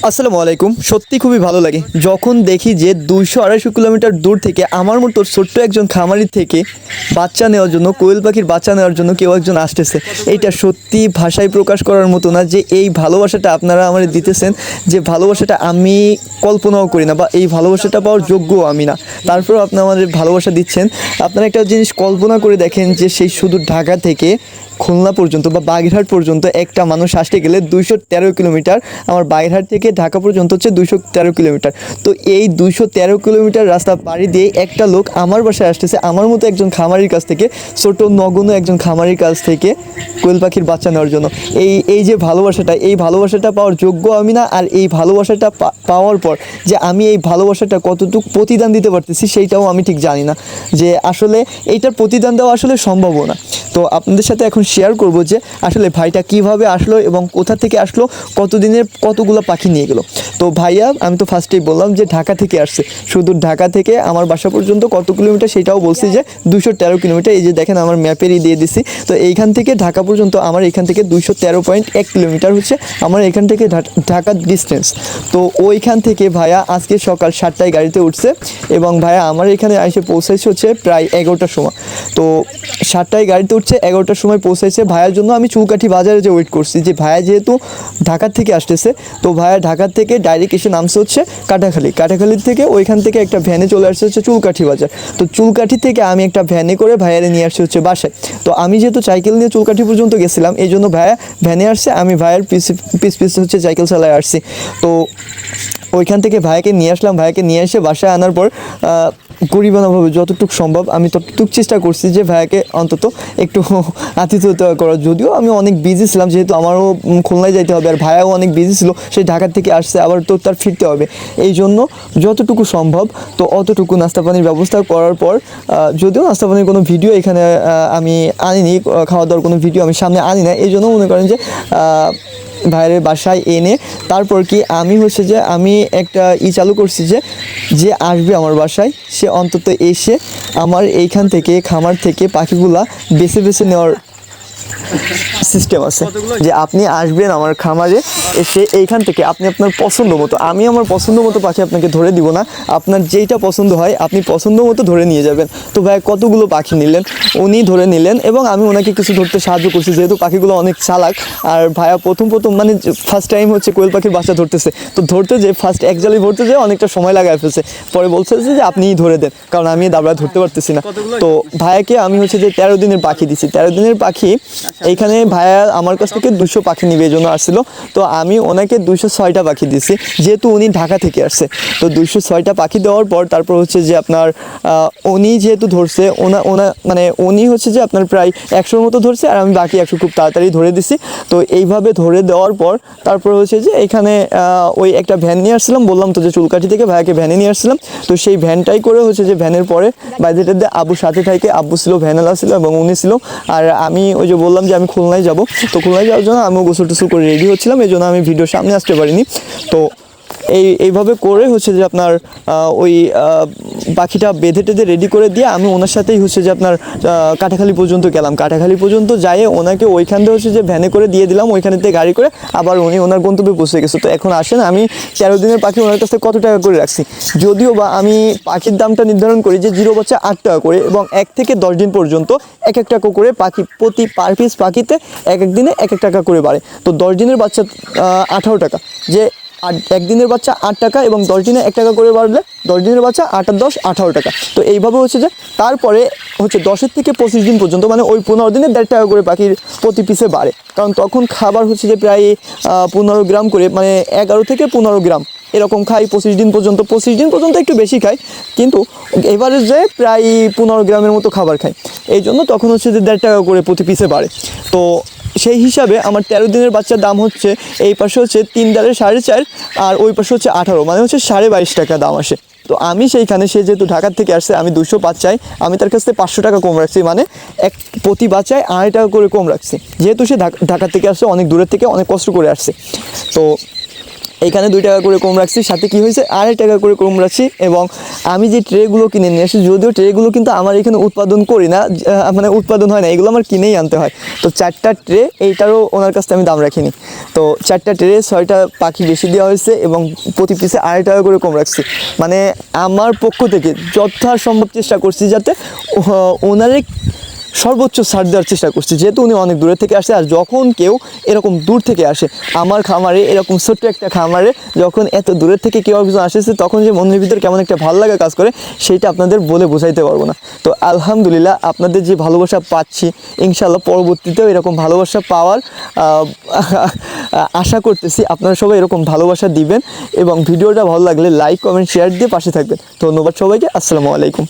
আসসালামু আলাইকুম। সত্যি খুবই ভালো লাগে যখন দেখি যে 200-250 কিলোমিটার দূর থেকে আমার মতো ছোট্ট একজন খামারি থেকে বাচ্চা নেওয়ার জন্য, কোয়েল পাখির বাচ্চা নেওয়ার জন্য কেউ একজন আসতেছে। এইটা সত্যি ভাষায় প্রকাশ করার মতো না যে এই ভালোবাসাটা আপনারা আমার দিতেছেন, যে ভালোবাসাটা আমি কল্পনাও করি না, বা এই ভালোবাসাটা পাওয়ার যোগ্যও আমি না। তারপরেও আপনারা আমাদের ভালোবাসা দিচ্ছেন। আপনারা একটা জিনিস কল্পনা করে দেখেন যে সেই শুধু ঢাকা থেকে খুলনা পর্যন্ত বা বাগেরহাট পর্যন্ত একটা মানুষ আসতে গেলে 213 কিলোমিটার। আমার বাগেরহাট থেকে ঢাকা পর্যন্ত হচ্ছে 213 কিলোমিটার। তো এই 213 কিলোমিটার রাস্তা পাড়ি দিয়ে একটা লোক আমার বাসায় আসতেছে, আমার মতো একজন খামারির কাছ থেকে, ছোট নগণ্য একজন খামারির কাছ থেকে কোয়েল পাখির বাচ্চা নেওয়ার জন্য। এই যে ভালোবাসাটা, এই ভালোবাসাটা পাওয়ার যোগ্য আমি না। আর এই ভালোবাসাটা পাওয়ার পর যে আমি এই ভালোবাসাটা কতটুকু প্রতিদান দিতে পারতেছি সেইটাও আমি ঠিক জানি না, যে আসলে এইটার প্রতিদান দেওয়া আসলে সম্ভবও না। তো আপনাদের সাথে এখন শেয়ার করব যে আসলে ভাইটা কিভাবে আসলো এবং কোথা থেকে আসলো, কতদিনের কতগুলো পাখি নিয়ে গেল। তো ভাইয়া, আমি তো ফার্স্টেই বললাম যে ঢাকা থেকে আসছে। শুধু ঢাকা থেকে আমার বাসা পর্যন্ত কত কিলোমিটার সেটাও বলছি যে 213 কিলোমিটার। এই যে দেখেন আমার ম্যাপেরই দিয়ে দিছি। তো এইখান থেকে ঢাকা পর্যন্ত আমার এখান থেকে 213.1 কিলোমিটার হচ্ছে আমার এখান থেকে ঢাকার ডিস্টেন্স। তো ওইখান থেকে ভাইয়া আজকে সকাল 7টায় গাড়িতে উঠছে এবং ভাইয়া আমার এখানে এসে পৌঁছাইছে হচ্ছে প্রায় 11টার সময়। তো 7টায় গাড়িতে উঠছে, 11টার সময় পৌঁছাইছে। ভাইয়ার জন্য আমি চুলকাঠি বাজারে যে ওয়েট করছি, যে ভাইয়া যেহেতু ঢাকার থেকে আসতেছে, তো ভাইয়া ঢাকার থেকে ডাইরেক্ট এসে নামছে হচ্ছে কাটাখালির থেকে ওইখান থেকে একটা ভ্যানে চলে আসছে হচ্ছে চুলকাঠি বাজার। তো চুলকাঠি থেকে আমি একটা ভ্যানে করে ভাইয়ারে নিয়ে আসছি হচ্ছে বাসায়। তো আমি যেহেতু সাইকেল নিয়ে চুলকাঠি পর্যন্ত গেছিলাম, এই জন্য ভাইয়া ভ্যানে আসছে, আমি ভাইয়ের পিস হচ্ছে সাইকেল চালায় আসছি। তো ওইখান থেকে ভাইয়াকে নিয়ে আসলাম। ভাইয়াকে নিয়ে এসে বাসায় আনার পর গরিবানাভাবে যতটুকু সম্ভব আমি ততটুকু চেষ্টা করছি যে ভাইয়াকে অন্তত একটু আতিথ্যতা করার। যদিও আমি অনেক বিজি ছিলাম, যেহেতু আমারও খুলনায় যাইতে হবে, আর ভাইয়াও অনেক বিজি ছিল, সে ঢাকার থেকে আসছে, আবার তো তার ফিরতে হবে। এই জন্য যতটুকু সম্ভব তো অতটুকু নাস্তা পানির ব্যবস্থা করার পর, যদিও নাস্তা পানির কোনো ভিডিও এখানে আমি আনিনি, খাওয়া দাওয়ার কোনো ভিডিও আমি সামনে আনি না, এই জন্য মনে করেন যে ভাইয়ের বাসায় এনে তারপর কি আমি হচ্ছে যে আমি একটা চালু করছি যে যে আসবে আমার বাসায় সে অন্তত এসে আমার এইখান থেকে খামার থেকে পাখিগুলা বেছে বেছে নেওয়ার সিস্টেম আছে। যে আপনি আসবেন আমার খামারে, এসে এইখান থেকে আপনি আপনার পছন্দ মতো, আমি আমার পছন্দ মতো পাখি আপনাকে ধরে দিব না, আপনার যেইটা পছন্দ হয় আপনি পছন্দ মতো ধরে নিয়ে যাবেন। তো ভাই কতগুলো পাখি নিলেন, উনি ধরে নিলেন এবং আমি ওনাকে কিছু ধরতে সাহায্য করছি, যেহেতু পাখিগুলো অনেক চালাক। আর ভাইয়া প্রথম মানে ফার্স্ট টাইম হচ্ছে কোয়েল পাখির বাচ্চা ধরতেছে। তো ধরতে যে ফার্স্ট এক জালি ধরতে যে অনেকটা সময় লাগায় ফেলছে, পরে বলছে যে আপনিই ধরে দেন, কারণ আমি দাবড়া ধরতে পারতেছি না। তো ভাইয়াকে আমি হচ্ছে যে 13 দিনের পাখি দিছি। 13 দিনের পাখি এইখানে ভাইয়া আমার কাছ থেকে 200 পাখি নিবে এই জন্য আসছিল। তো আমি ওনাকে 206টা পাখি দিছি, যেহেতু উনি ঢাকা থেকে আসছে। তো 206টা পাখি দেওয়ার পর তারপর হচ্ছে যে আপনার উনি যেহেতু ধরছে, মানে উনি হচ্ছে যে আপনার প্রায় 100-র মতো ধরছে, আর আমি বাকি 100 খুব তাড়াতাড়ি ধরে দিছি। তো এইভাবে ধরে দেওয়ার পর তারপর হচ্ছে যে এখানে ওই একটা ভ্যান নিয়ে আসছিলাম, বললাম তো যে চুলকাঠি থেকে ভাইয়াকে ভ্যানে নিয়ে আসছিলাম। তো সেই ভ্যানটাই করে হচ্ছে যে ভ্যানের পরে বাইরেটাতে আব্বুর সাথে থাকে, আব্বু ছিল, ভ্যানেলা ছিল এবং উনি ছিল। আর আমি ওই যে বললাম যে আমি খুলনায় যাব, তো খুলনায় যাওয়ার জন্য আমিও গোসল টোসল করে রেডি হচ্ছিলাম, এই জন্য আমি ভিডিওর সামনে আসতে পারিনি। তো এইভাবে করে হচ্ছে যে আপনার ওই পাখিটা বেঁধে টেঁধে রেডি করে দিয়ে আমি ওনার সাথেই হচ্ছে যে আপনার কাটাখালি পর্যন্ত গেলাম। কাটাখালি পর্যন্ত যাইয়ে ওনাকে ওইখান থেকে হচ্ছে যে ভ্যানে করে দিয়ে দিলাম, ওইখান থেকে গাড়ি করে আবার উনি ওনার গন্তব্যে পৌঁছে গেছে। তো এখন আসেন আমি 13 দিনের পাখি ওনার কাছ থেকে কত টাকা করে রাখছি। যদিও বা আমি পাখির দামটা নির্ধারণ করি যে 0 বাচ্চা 8 টাকা করে, এবং 1 থেকে 10 দিন পর্যন্ত 1 টাকা করে পাখি প্রতি পার পিস পাখিতে এক দিনে 1 টাকা করে বাড়ে। তো 10 দিনের বাচ্চা 18 টাকা, যে একদিনের বাচ্চা 8 টাকা এবং 10 দিনে 1 টাকা করে বাড়লে 10 দিনের বাচ্চা 8 আর 10 18 টাকা। তো এইভাবে হচ্ছে যে তারপরে হচ্ছে 10 থেকে 25 দিন পর্যন্ত, মানে ওই 15 দিনে 1.5 টাকা করে পাখির প্রতি পিসে বাড়ে। কারণ তখন খাবার হচ্ছে যে প্রায় 15 গ্রাম করে, মানে 11 থেকে 15 গ্রাম এরকম খাই 25 দিন পর্যন্ত। 25 দিন পর্যন্ত একটু বেশি খাই, কিন্তু এভারেজে প্রায় 15 গ্রামের মতো খাবার খাই। এই জন্য তখন হচ্ছে যে 1.5 টাকা করে প্রতি পিসে বাড়ে। তো সেই হিসাবে আমার 13 দিনের বাচ্চার দাম হচ্ছে, এই পাশে হচ্ছে 3 ডালের 4.5 আর ওই পাশে হচ্ছে 18, মানে হচ্ছে 22.5 টাকা দাম আসে। তো আমি সেইখানে, সে যেহেতু ঢাকার থেকে আসছে, আমি 200 বাচ্চায় আমি তার কাছ থেকে 500 টাকা কম রাখছি, মানে প্রতি বাচ্চায় 2.5 টাকা করে কম রাখছি, যেহেতু সে ঢাকার থেকে আসছে, অনেক দূরের থেকে অনেক কষ্ট করে আসছে। তো এইখানে 2 টাকা করে কম রাখছি, সাথে কি হয়েছে 2.5 টাকা করে কম রাখছি। এবং আমি যে ট্রেগুলো কিনে নিয়ে আসি, যদিও ট্রেগুলো কিন্তু আমার এখানে উৎপাদন করি না, মানে উৎপাদন হয় না, এগুলো আমার কিনেই আনতে হয়। তো 4টা ট্রে, এইটারও ওনার কাছ থেকে আমি দাম রাখিনি। তো 4টা ট্রে 6টা পাখি বেশি দেওয়া হয়েছে এবং প্রতি পিসে 2.5 টাকা করে কম রাখছি। মানে আমার পক্ষ থেকে যথাসম্ভব চেষ্টা করছি যাতে ওনারে সর্বোচ্চ ছাড় দেওয়ার চেষ্টা করছি, যেহেতু উনি অনেক দূরের থেকে আসে। আর যখন কেউ এরকম দূর থেকে আসে আমার খামারে, এরকম ছোট্ট একটা খামারে যখন এত দূরের থেকে কেউ একজন আসেছে, তখন যে মনের ভিতর কেমন একটা ভালো লাগা কাজ করে, সেইটা আপনাদের বলে বোঝাইতে পারবো না। তো আলহামদুলিল্লাহ আপনাদের যে ভালোবাসা পাচ্ছি, ইনশাআল্লাহ পরবর্তীতেও এরকম ভালোবাসা পাওয়ার আশা করতেছি। আপনারা সবাই এরকম ভালোবাসা দিবেন এবং ভিডিওটা ভালো লাগলে লাইক, কমেন্ট, শেয়ার দিয়ে পাশে থাকবেন। ধন্যবাদ সবাইকে। আসসালামু আলাইকুম।